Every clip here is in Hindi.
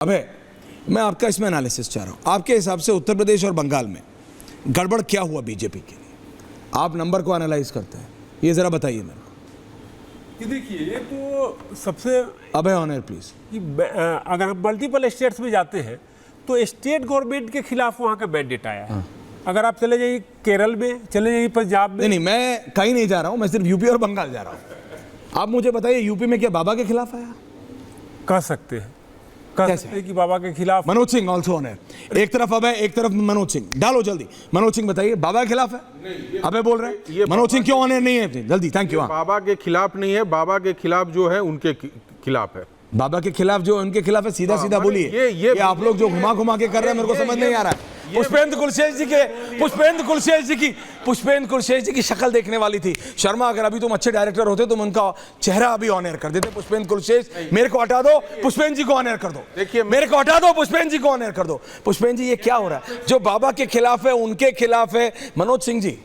अबे मैं आपका इसमें एनालिसिस चाह रहा हूं। आपके हिसाब से उत्तर प्रदेश और बंगाल में गड़बड़ क्या हुआ बीजेपी के लिए? आप नंबर को एनालाइज करते हैं, ये जरा बताइए मेरे को। देखिए, ये तो सबसे अबे ऑनर प्लीज। अगर हम मल्टीपल स्टेट्स में जाते हैं तो स्टेट गवर्नमेंट के खिलाफ वहाँ का मैंडेट आया है। अगर आप चले जाइए केरल में, चले जाइए पंजाब में। नहीं, मैं कहीं नहीं जा रहा हूं, मैं सिर्फ यूपी और बंगाल जा रहा हूं। आप मुझे बताइए, यूपी में क्या बाबा के खिलाफ आया? कह सकते हैं, कह सकते हैं कि बाबा के खिलाफ। मनोज सिंह ऑल्सो ऑन है, एक तरफ अबे एक तरफ मनोज सिंह। डालो जल्दी, मनोज सिंह बताइए बाबा के खिलाफ है? अबे बोल रहे हैं मनोज सिंह क्यों ऑन नहीं है? जल्दी, थैंक यू। बाबा के खिलाफ नहीं है, बाबा के खिलाफ जो है उनके खिलाफ है। बाबा के खिलाफ जो उनके खिलाफ है, सीधा सीधा बोलिए। ये आप लोग जो घुमा घुमा के कर रहे हैं मेरे को समझ नहीं आ रहा है। पुष्पेंद्र कुलशेष जी की शक्ल देखने वाली थी। शर्मा, अगर अभी तुम अच्छे डायरेक्टर होते तो उनका चेहरा अभी ऑनर कर देते। पुष्पेंद्र कुलशेष, मेरे को हटा दो, पुष्पेंद्र जी को ऑनर कर दो। देखिए, मेरे को हटा दो, पुष्पेंद्र जी को ऑनर कर दो। पुष्पेंद्र जी, ये क्या हो रहा है? जो बाबा के खिलाफ है उनके खिलाफ है। मनोज सिंह जी,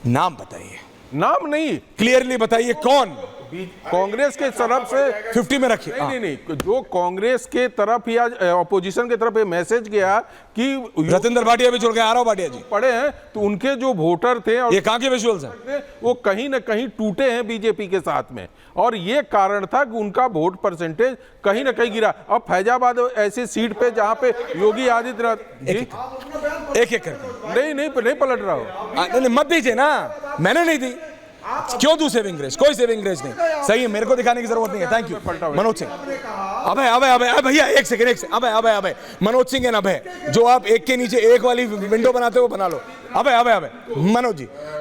नाम बताइए। नाम नहीं, क्लियरली बताइए कौन? कांग्रेस के तरफ से 50 में रखिए। नहीं, जो कांग्रेस के तरफ या अपोजिशन के तरफ ये मैसेज गया कि रतिंदर भाटिया भी जुड़ गए, आरव भाटिया जी पड़े हैं, तो उनके जो वोटर थे और ये कहां के विजुअल्स हैं? वो कहीं ना कहीं टूटे हैं बीजेपी के साथ में, और ये कारण था कि उनका वोट परसेंटेज कहीं ना कहीं गिरा। अब फैजाबाद ऐसी सीट पे जहां पे योगी आदित्यनाथ एक एक करके नहीं पलट रहा हो। नहीं, मत दीजिए ना, मैंने नहीं दी। क्यों दूं सेविंग ग्रेस? कोई सेविंग ग्रेस नहीं। सही है, मेरे को दिखाने की जरूरत नहीं है। Thank you Manoj Singh. अबे भैया एक सेकंड। अबे मनोज सिंह है ना, अबे जो आप एक के नीचे एक वाली विंडो बनाते हो बना लो। अबे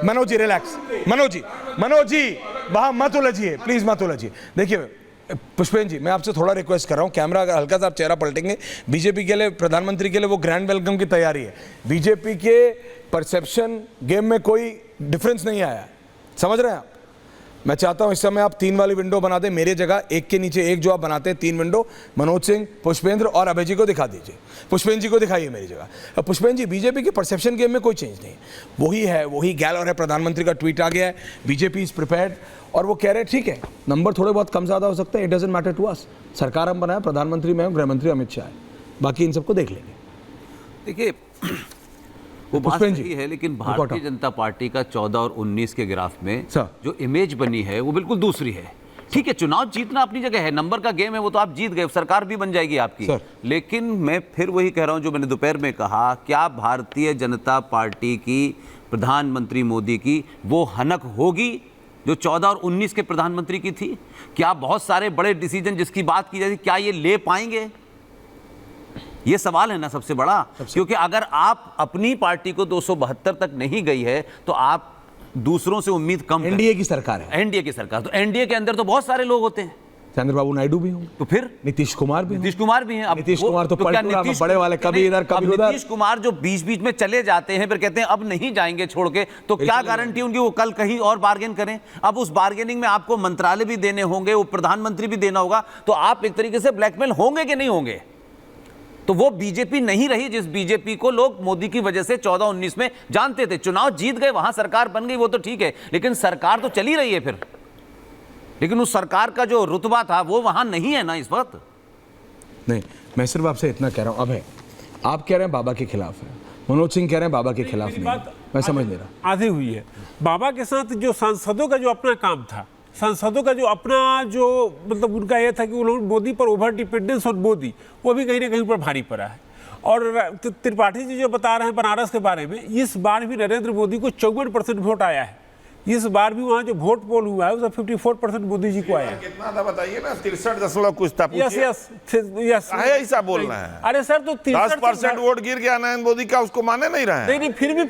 मनोज जी रिलैक्स। मनोज जी वहां मत उलझिए, प्लीज मत उलझिए। देखिए पुष्पेंद्र जी, मैं आपसे थोड़ा रिक्वेस्ट कर रहा हूं, कैमरा अगर हल्का सा आप चेहरा पलटेंगे। बीजेपी के लिए, प्रधानमंत्री के लिए वो ग्रैंड वेलकम की तैयारी है। बीजेपी के परसेप्शन गेम में कोई डिफरेंस नहीं आया, समझ रहे हैं आप? मैं चाहता हूं इस समय आप 3 वाली विंडो बना दें मेरे जगह, एक के नीचे एक जो आप बनाते हैं 3 विंडो। मनोज सिंह, पुष्पेंद्र और अभय जी को दिखा दीजिए। पुष्पेंद्र जी को दिखाइए मेरी जगह। अब पुष्पेंद्र जी, बीजेपी के परसेप्शन गेम में कोई चेंज नहीं, वही है, वही गैलर है। प्रधानमंत्री का ट्वीट आ गया है, बीजेपी इज प्रिपेयर्ड, और वो कह रहे हैं ठीक है, नंबर थोड़े बहुत कम ज्यादा हो सकते हैं, it doesn't matter to us. सरकार हम बनाए, प्रधानमंत्री मैं हूं, गृहमंत्री अमित शाह है, बाकी इन सबको देख लेंगे। देखिए, वो बात सही है, लेकिन भारतीय जनता पार्टी का 14 और 19 के ग्राफ में जो इमेज बनी है वो बिल्कुल दूसरी है। ठीक है, चुनाव जीतना अपनी जगह है, नंबर का गेम है, वो तो आप जीत गए, सरकार भी बन जाएगी आपकी। लेकिन मैं फिर वही कह रहा हूं जो मैंने दोपहर में कहा, क्या भारतीय जनता पार्टी की, प्रधानमंत्री मोदी की वो हनक होगी जो 14 और 19 के प्रधानमंत्री की थी? क्या बहुत सारे बड़े डिसीजन जिसकी बात की जाती, क्या ये ले पाएंगे? ये सवाल है ना सबसे बड़ा। क्योंकि अगर आप अपनी पार्टी को 272 तक नहीं गई है तो आप दूसरों से उम्मीद कम। एनडीए की सरकार है, एनडीए की सरकार, तो एनडीए के अंदर तो बहुत सारे लोग होते हैं। चंद्रबाबू नायडू भी होंगे, तो फिर नीतीश कुमार भी हैं। अब नीतीश कुमार तो बड़े वाले, कभी इधर कभी उधर। नीतीश कुमार जो बीच बीच में चले जाते हैं, फिर कहते हैं अब नहीं जाएंगे छोड़ के, तो क्या गारंटी उनकी वो कल कहीं और बार्गेन करें? अब उस बार्गेनिंग में आपको मंत्रालय भी देने होंगे, वो प्रधानमंत्री भी देना होगा, तो आप एक तरीके से ब्लैकमेल होंगे कि नहीं होंगे? तो वो बीजेपी नहीं रही जिस बीजेपी को लोग मोदी की वजह से 14-19 में जानते थे। चुनाव जीत गए, वहां सरकार बन गई, वो तो ठीक है, लेकिन सरकार तो चली रही है फिर। लेकिन उस सरकार का जो रुतबा था वो वहां नहीं है ना इस वक्त। नहीं, मैं सिर्फ आपसे इतना कह रहा हूं। अब है, आप कह रहे हैं बाबा के खिलाफ है, मनोज सिंह कह रहे हैं बाबा के खिलाफ नहीं, मैं समझ नहीं रहा। आधी हुई है बाबा के साथ। जो सांसदों का जो अपना काम था, सांसदों का जो अपना जो मतलब उनका यह था कि उन्होंने मोदी पर ओवर डिपेंडेंस और मोदी, वो भी कहीं ना कहीं पर भारी पड़ा है। और त्रिपाठी जी जो बता रहे हैं बनारस के बारे में, इस बार भी नरेंद्र मोदी को 54% वोट आया है। इस बार भी वहाँ जो वोट पोल हुआ है उसमें 54% मोदी जी को आया है। कितना था बताइए ना? 63 कुछ था। यस ऐसा बोलना है। अरे सर, तो 10% वोट गिर गया नरेंद्र मोदी का, उसको माने नहीं रहे? नहीं, फिर भी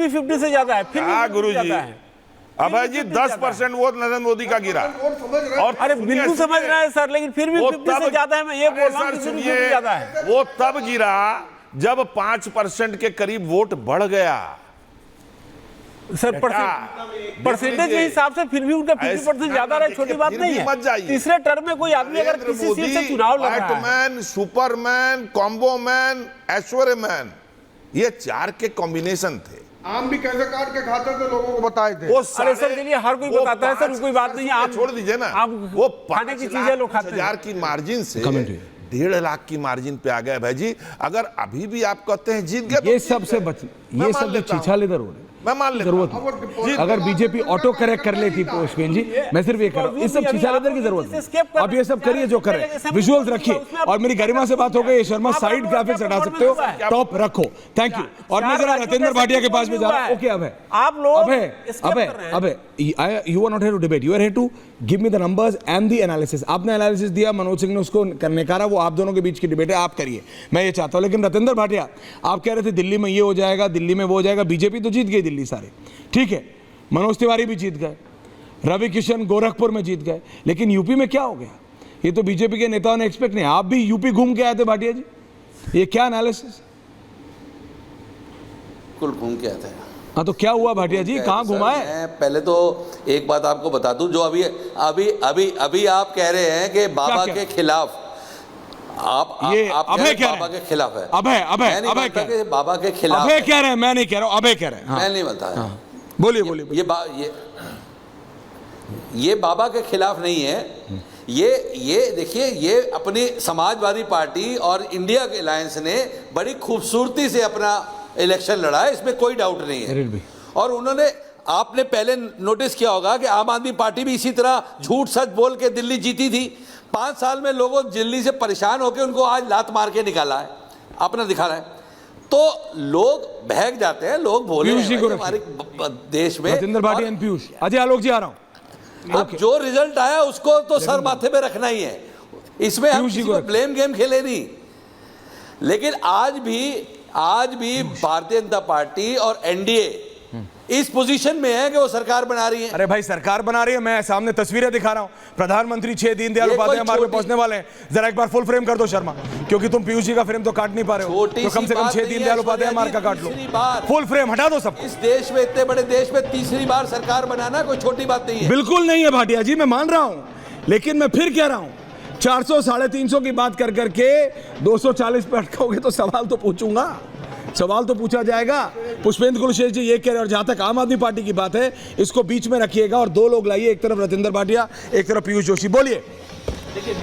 50 से ज्यादा है। फिर भी गुरु जी, अभय जी 10% वोट नरेंद्र मोदी का गिरा। और अरे बिल्कुल समझ रहे हैं सर, लेकिन फिर भी 50 से ज्यादा है। मैं ये बोल रहा हूं कि सुनिए, ज्यादा है। वो तब गिरा जब 5% के करीब वोट बढ़ गया सर। परसेंटेज के हिसाब से फिर भी उनका 50% ज्यादा रहा, छोटी बात नहीं है। तीसरे टर्म में कोई आदमी अगर किसी सीट से चुनाव लड़ रहा है, बैटमैन, सुपरमैन, कॉम्बो मैन, ऐश्वर्य मैन, ये 4 के कॉम्बिनेशन थे। आम भी कैसे काट के खाते थे, लोगों को बताए थे। अरे सर, चलिए हर कोई बताता है सर, कोई बात नहीं है। आप छोड़ दीजिए ना, आप वो खाने की चीजें लोग खाते हैं। 5,00,000 की मार्जिन से 1.5 लाख की मार्जिन पे आ गए भाई जी। अगर अभी भी आप कहते हैं जीत गए, ये सबसे बच, ये सब जो छिछालेदर हो रहे, मैं मान लेता जरूरत हूं। नहीं। अगर बीजेपी ऑटो करेक्ट कर लेती पुष्पेंद्र जी, मैं सिर्फ ये कह रहा हूँ, इस सब छिछालेदर की जरूरत नहीं। आप ये सब करिए जो कर रहे हैं, विजुअल्स रखिए। और मेरी गरिमा से बात हो गई, शर्मा साइड ग्राफिक्स हटा सकते हो, टॉप रखो, थैंक यू। और मैं जरा रतेंद्र भाटिया के पास में जा रहा हूँ। ओके अभय, आप लोग Abhay you are not here to debate, you are here to give me the numbers and the analysis. आपने एनालिसिस दिया, मनोज सिंह ने उसको नकारा, वो आप दोनों के बीच की डिबेट है, आप करिए, मैं ये चाहता हूँ। लेकिन रतेंद्र भाटिया, आप कह रहे थे दिल्ली में ये हो जाएगा, दिल्ली में वो हो जाएगा। बीजेपी तो जीत गई दिल्ली सारे, ठीक है, मनोज तिवारी भी जीत गए, रवि किशन गोरखपुर में जीत गए, लेकिन यूपी में क्या हो गया? ये तो बीजेपी के नेताओं ने एक्सपेक्ट नहीं। आप भी यूपी घूम के आए थे भाटिया जी, ये क्या एनालिसिस? कुल घूम के आते हैं। हाँ तो क्या हुआ भाटिया जी, कहाँ घुमाए? मैं पहले तो एक बात आपको बता दूं, जो अभी अभी अभी अभी आप कह रहे हैं कि बाबा के खिलाफ, आप अभय कह बाबा के खिलाफ है। अभय बाबा के खिलाफ अभय कह रहे हैं, मैं नहीं कह रहा हूँ, अभय कह रहे हैं। मैं नहीं बताया। बोलिए बोलिए। ये बाबा के खिलाफ नहीं है। ये देखिए, ये अपनी समाजवादी पार्टी और इंडिया के अलायंस ने बड़ी खूबसूरती से अपना इलेक्शन लड़ा है, इसमें कोई डाउट नहीं है। और उन्होंने, आपने पहले नोटिस किया होगा कि आम आदमी पार्टी भी इसी तरह झूठ सच बोल के दिल्ली जीती थी। 5 साल में लोगों दिल्ली से परेशान होकर उनको आज लात मार के निकाला है, अपना दिखा रहा है। तो लोग बहक जाते हैं, लोग भोले हैं हमारे देश में। रतेंद्र भाटिया एंड पीयूष, अजय आलोक जी आ रहा हूँ। अब जो रिजल्ट आया उसको तो सर माथे पे रखना ही है, इसमें हम किसी को ब्लेम गेम खेले नहीं। लेकिन आज भी भारतीय जनता पार्टी और एनडीए इस पोजीशन में है कि वो सरकार बना रही है। अरे भाई सरकार बना रही है, मैं सामने तस्वीरें दिखा रहा हूँ। प्रधानमंत्री 6 दीनदयाल उपाध्याय हमारे पे पहुंचने वाले हैं। जरा एक बार फुल फ्रेम कर दो शर्मा, क्योंकि तुम पीयूष जी का फ्रेम तो काट नहीं पा रहे हो, तो कम से कम 6 दीनदयाल उपाध्याय हमारे का काट लो। फुल फ्रेम हटा दो सब। इस देश में, इतने बड़े देश में तीसरी बार सरकार बनाना कोई छोटी बात नहीं है। बिल्कुल नहीं है भाटिया जी, मैं मान रहा हूं, लेकिन मैं फिर कह रहा हूं, 400 350 की बात कर करके 240 पे अटकाओगे तो सवाल तो पूछूंगा, सवाल तो पूछा जाएगा। पुष्पेंद्र कुलशेखर जी ये कह रहे हैं, और जहां तक आम आदमी पार्टी की बात है, इसको बीच में रखिएगा और 2 लोग लाइए, एक तरफ रतेंद्र भाटिया, एक तरफ पीयूष जोशी। बोलिए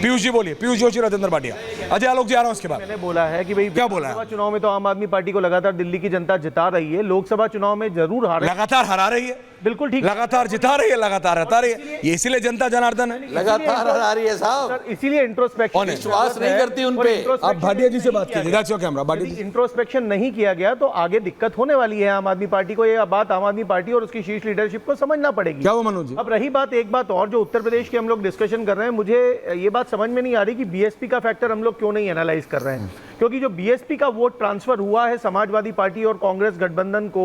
पीयूष जी, बोलिए। पीयूष जोशी, रतेंद्र भाटिया, अजय आलोक जी आ रहा हूं उसके बाद। मैंने बोला है कि भाई क्या बोला है? लोकसभा चुनाव में तो आम आदमी पार्टी को लगातार दिल्ली की जनता जिता रही है, लोकसभा चुनाव में जरूर हार, लगातार हरा रही है, बिल्कुल ठीक, लगातार जिता रही है, लगातार हटा रही है, ये इसीलिए जनता जनार्दन है, लगातार हरा रही है साहब, इसीलिए इंट्रोस्पेक्शन, विश्वास नहीं करती उन पे। आप भाटिया जी से बात कीजिए, that's your camera. Bhatia ji, introspection नहीं किया गया तो आगे दिक्कत होने वाली है आम आदमी पार्टी को। ये बात आम आदमी पार्टी और उसकी शीर्ष लीडरशिप को समझना पड़ेगी। क्या वो मनोज जी? अब रही बात, एक बात और जो उत्तर प्रदेश की हम लोग डिस्कशन कर रहे हैं, मुझे ये बात समझ में नहीं आ रही कि बीएसपी का फैक्टर हम लोग क्यों नहीं एनालाइज कर रहे हैं, क्योंकि जो बीएसपी का वोट ट्रांसफर हुआ है समाजवादी पार्टी और कांग्रेस गठबंधन को,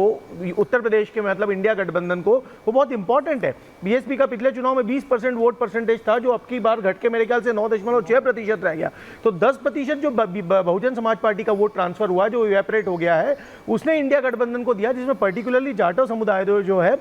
उत्तर प्रदेश के मतलब इंडिया गठबंधन को, वो बहुत इंपॉर्टेंट है। बीएसपी का पिछले चुनाव में 20% वोट परसेंटेज था, जो अब की बार घट के मेरे ख्याल से 9.6% रह गया। तो 10% जो बहुजन समाज पार्टी का वोट ट्रांसफर हुआ, जो इवेपोरेट हो गया है, उसने इंडिया गठबंधन को दिया, जिसमें पर्टिकुलरली जाटो समुदाय जो है,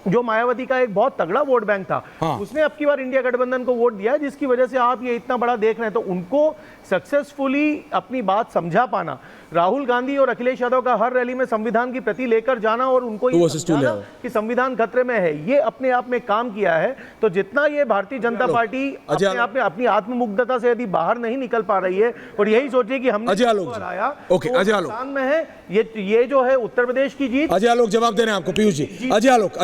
जो मायावती का एक बहुत तगड़ा वोट बैंक था, उसने अब की बार इंडिया गठबंधन को वोट दिया, जिसकी वजह से आप ये इतना बड़ा देख रहे हैं। तो उनको सक्सेसफुली अपनी बात समझा पाना, राहुल गांधी और अखिलेश यादव का हर रैली में संविधान की प्रति लेकर जाना और उनको ये समझाना कि संविधान खतरे में है, ये अपने आप में काम किया है। तो जितना ये भारतीय जनता पार्टी अपने आप में अपनी आत्ममुग्धता से यदि बाहर नहीं निकल पा रही है और यही सोचे कि हमने हराया, नुकसान में है, ये जो है उत्तर प्रदेश की जीत। अजय आलोक जवाब दे रहे हैं आपको, पीयूष जी। अजय आलोक,